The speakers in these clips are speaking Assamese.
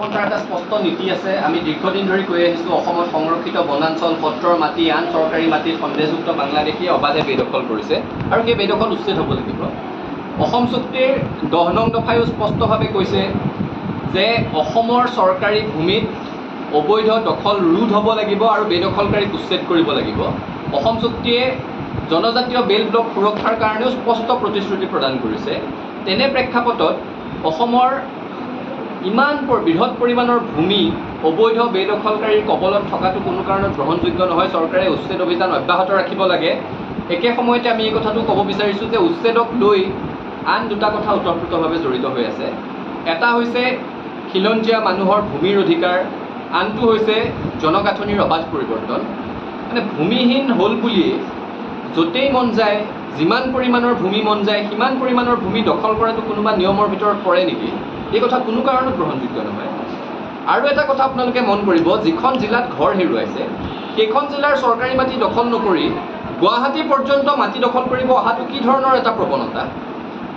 পন্থাৰ এটা স্পষ্ট নীতি আছে। আমি দীৰ্ঘদিন ধৰি কৈ আহিছোঁ অসমত সংৰক্ষিত বনাঞ্চল, সত্ৰৰ মাটি, আন চৰকাৰী মাটিত সন্দেহযুক্ত বাংলাদেশী অবাধে বেদখল কৰিছে আৰু সেই বেদখল উচ্ছেদ হ'ব লাগিব। অসম চুক্তিৰ 10 নং দফায়ো স্পষ্টভাৱে কৈছে যে অসমৰ চৰকাৰী ভূমিত অবৈধ দখল ৰোধ হ'ব লাগিব আৰু বেদখলকাৰীক উচ্ছেদ কৰিব লাগিব। অসম চুক্তিয়ে জনজাতীয় বেল ব্লক সুৰক্ষাৰ কাৰণেও স্পষ্ট প্ৰতিশ্ৰুতি প্ৰদান কৰিছে। তেনে প্ৰেক্ষাপটত অসমৰ ইমান বৃহৎ পৰিমাণৰ ভূমি অবৈধ বেদখলকাৰীৰ কবলত থকাটো কোনো কাৰণত গ্ৰহণযোগ্য নহয়। চৰকাৰে উচ্ছেদ অভিযান অব্যাহত ৰাখিব লাগে। একে সময়তে আমি এই কথাটো ক'ব বিচাৰিছোঁ যে উচ্ছেদক লৈ আন দুটা কথা ওতঃপ্ৰোতভাৱে জড়িত হৈ আছে। এটা হৈছে খিলঞ্জীয়া মানুহৰ ভূমিৰ অধিকাৰ, আনটো হৈছে জনগাঁথনিৰ অবাধ পৰিৱৰ্তন। মানে ভূমিহীন হ'ল বুলিয়ে য'তেই মন যায়, যিমান পৰিমাণৰ ভূমি মন যায় সিমান পৰিমাণৰ ভূমি দখল কৰাটো কোনোবা নিয়মৰ ভিতৰত পৰে নেকি? এই কথা কোনো কাৰণত গ্ৰহণযোগ্য নহয়। আৰু এটা কথা আপোনালোকে মন কৰিব, যিখন জিলাত ঘৰ হেৰুৱাইছে সেইখন জিলাৰ চৰকাৰী মাটি দখল নকৰি গুৱাহাটী পৰ্যন্ত মাটি দখল কৰিব অহাটো কি ধৰণৰ এটা প্ৰৱণতা?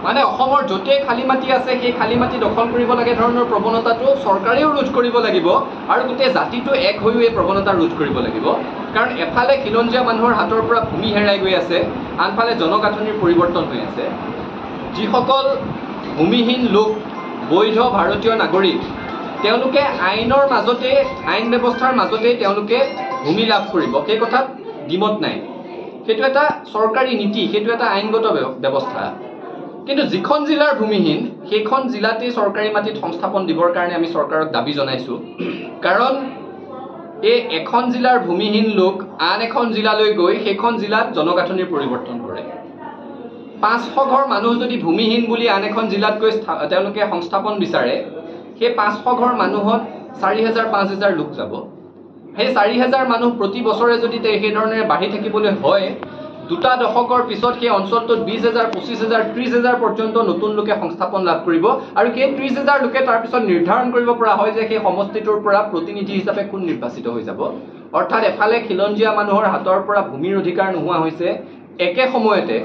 মানে অসমৰ য'তেই খালী মাটি আছে সেই খালী মাটি দখল কৰিব লাগে ধৰণৰ প্ৰৱণতাটো চৰকাৰেও ৰোধ কৰিব লাগিব আৰু গোটেই জাতিটো এক হৈও এই প্ৰৱণতা ৰোধ কৰিব লাগিব। কাৰণ এফালে খিলঞ্জীয়া মানুহৰ হাতৰ পৰা ভূমি হেৰাই গৈ আছে, আনফালে জনগাঁথনিৰ পৰিৱৰ্তন হৈ আছে। যিসকল ভূমিহীন লোক বৈধ ভাৰতীয় নাগৰিক, তেওঁলোকে আইনৰ মাজতে, আইন ব্যৱস্থাৰ মাজতেই তেওঁলোকে ভূমি লাভ কৰিব, সেই কথাত দ্বিমত নাই। সেইটো এটা চৰকাৰী নীতি, সেইটো এটা আইনগত ব্যৱস্থা। কিন্তু যিখন জিলাৰ ভূমিহীন সেইখন জিলাতেই চৰকাৰী মাটিত সংস্থাপন দিবৰ কাৰণে আমি চৰকাৰক দাবী জনাইছোঁ। কাৰণ এই এখন জিলাৰ ভূমিহীন লোক আন এখন জিলালৈ গৈ সেইখন জিলাত জনগাঁথনিৰ পৰিৱৰ্তন কৰে। 500 ঘৰ মানুহ যদি ভূমিহীন বুলি আন এখন জিলাত গৈ তেওঁলোকে সংস্থাপন বিচাৰে, সেই 500 ঘৰ মানুহত 4000-5000 লোক যাব। সেই 4000 মানুহ প্ৰতি বছৰে যদি সেইধৰণে বাঢ়ি থাকিবলৈ হয়, দুটা দশকৰ পিছত সেই অঞ্চলটোত 20,000, 25,000, 30,000 পৰ্যন্ত নতুন লোকে সংস্থাপন লাভ কৰিব আৰু সেই 30,000 লোকে তাৰপিছত নিৰ্ধাৰণ কৰিব পৰা হয় যে সেই সমষ্টিটোৰ পৰা প্ৰতিনিধি হিচাপে কোন নিৰ্বাচিত হৈ যাব। অৰ্থাৎ এফালে খিলঞ্জীয়া মানুহৰ হাতৰ পৰা ভূমিৰ অধিকাৰ নোহোৱা হৈছে, একে সময়তে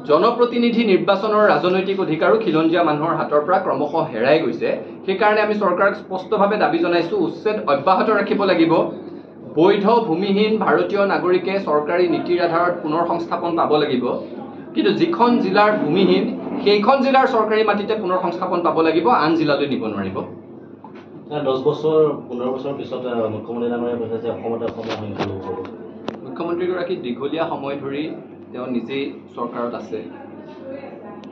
জনপ্ৰতিনিধি নিৰ্বাচনৰ ৰাজনৈতিক অধিকাৰো খিলঞ্জীয়া মানুহৰ হাতৰ পৰা ক্ৰমশঃ হেৰাই গৈছে। সেইকাৰণে আমি চৰকাৰক স্পষ্টভাৱে দাবী জনাইছোঁ, উচ্ছেদ অব্যাহত ৰাখিব লাগিব। বৈধ ভূমিহীন ভাৰতীয় নাগৰিকে চৰকাৰী নীতিৰ আধাৰত পুনৰ সংস্থাপন পাব লাগিব। কিন্তু যিখন জিলাৰ ভূমিহীন সেইখন জিলাৰ চৰকাৰী মাটিতে পুনৰ সংস্থাপন পাব লাগিব, আন জিলালৈ নিব নোৱাৰিব। 10 বছৰ 15 বছৰৰ পিছত মুখ্যমন্ত্ৰী ডাঙৰীয়াই কৈছে যে অসমত সংখ্যালঘু হ'ব। মুখ্যমন্ত্ৰীগৰাকী দীঘলীয়া সময় ধৰি তেওঁ নিজেই চৰকাৰত আছে।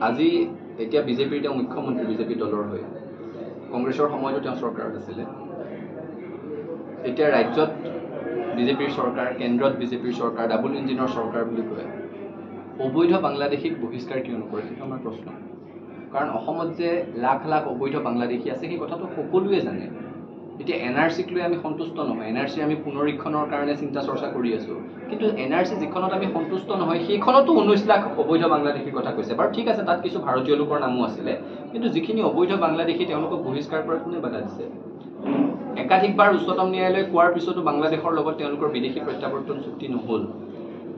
আজি এতিয়া বিজেপিৰ তেওঁ মুখ্যমন্ত্ৰী, বিজেপি দলৰ হৈ। কংগ্ৰেছৰ সময়তো তেওঁ চৰকাৰত আছিলে। এতিয়া ৰাজ্যত বিজেপিৰ চৰকাৰ, কেন্দ্ৰত বিজেপিৰ চৰকাৰ, ডাবল ইঞ্জিনৰ চৰকাৰ বুলি কয়। অবৈধ বাংলাদেশীক বহিষ্কাৰ কিয় নকৰে, সেইটো আমাৰ প্ৰশ্ন। কাৰণ অসমত যে লাখ লাখ অবৈধ বাংলাদেশী আছে সেই কথাটো সকলোৱে জানে। এতিয়া NRCক লৈ আমি সন্তুষ্ট নহয়, NRC আমি পুনৰীক্ষণৰ কাৰণে চিন্তা চৰ্চা কৰি আছোঁ। কিন্তু NRC যিখনত আমি সন্তুষ্ট নহয় সেইখনতো 19 লাখ অবৈধ বাংলাদেশীৰ কথা কৈছে। বাৰু ঠিক আছে, তাত কিছু ভাৰতীয় লোকৰ নামো আছিলে, কিন্তু যিখিনি অবৈধ বাংলাদেশী তেওঁলোকক বহিষ্কাৰ কৰাত কোনে বাধা দিছে? একাধিকবাৰ উচ্চতম ন্যায়ালয়ে কোৱাৰ পিছতো বাংলাদেশৰ লগত তেওঁলোকৰ বিদেশী প্ৰত্যাৱৰ্তন চুক্তি নহ'ল।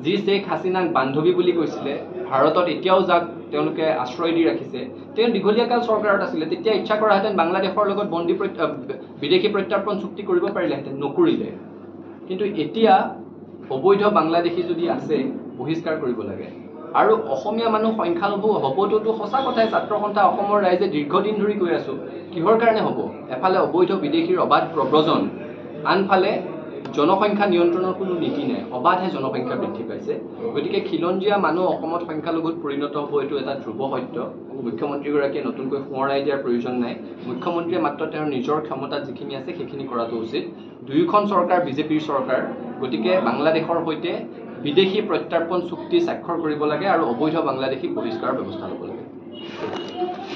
যি শ্বেখ হাছিনাক বান্ধৱী বুলি কৈছিলে, ভাৰতত এতিয়াও যাক তেওঁলোকে আশ্ৰয় দি ৰাখিছে, তেওঁ দীঘলীয়া কাল চৰকাৰত আছিলে। তেতিয়া ইচ্ছা কৰাহেঁতেন বাংলাদেশৰ লগত বিদেশী প্ৰত্যাৰ্পণ চুক্তি কৰিব পাৰিলেহেঁতেন, নকৰিলে। কিন্তু এতিয়া অবৈধ বাংলাদেশী যদি আছে, বহিষ্কাৰ কৰিব লাগে। আৰু অসমীয়া মানুহ সংখ্যালঘু হ'বটোতো সঁচা কথাই, ছাত্ৰ সন্থা অসমৰ ৰাইজে দীৰ্ঘদিন ধৰি কৈ আছোঁ। কিহৰ কাৰণে হ'ব? এফালে অবৈধ বিদেশীৰ অবাধ প্ৰব্ৰজন, আনফালে জনসংখ্যা নিয়ন্ত্ৰণৰ কোনো নীতি নাই, অবাধে জনসংখ্যা বৃদ্ধি পাইছে। গতিকে খিলঞ্জীয়া মানুহ অসমত সংখ্যালঘুত পৰিণত হ'ব, এইটো এটা ধ্ৰুৱ সত্য। মুখ্যমন্ত্ৰীগৰাকীয়ে নতুনকৈ সোঁৱৰাই দিয়াৰ প্ৰয়োজন নাই। মুখ্যমন্ত্ৰীয়ে মাত্ৰ তেওঁৰ নিজৰ ক্ষমতাত যিখিনি আছে সেইখিনি কৰাটো উচিত। দুয়োখন চৰকাৰ বিজেপিৰ চৰকাৰ, গতিকে বাংলাদেশৰ সৈতে বিদেশী প্ৰত্যাৰ্পণ চুক্তি স্বাক্ষৰ কৰিব লাগে আৰু অবৈধ বাংলাদেশীক বহিষ্কাৰৰ ব্যৱস্থা ল'ব লাগে।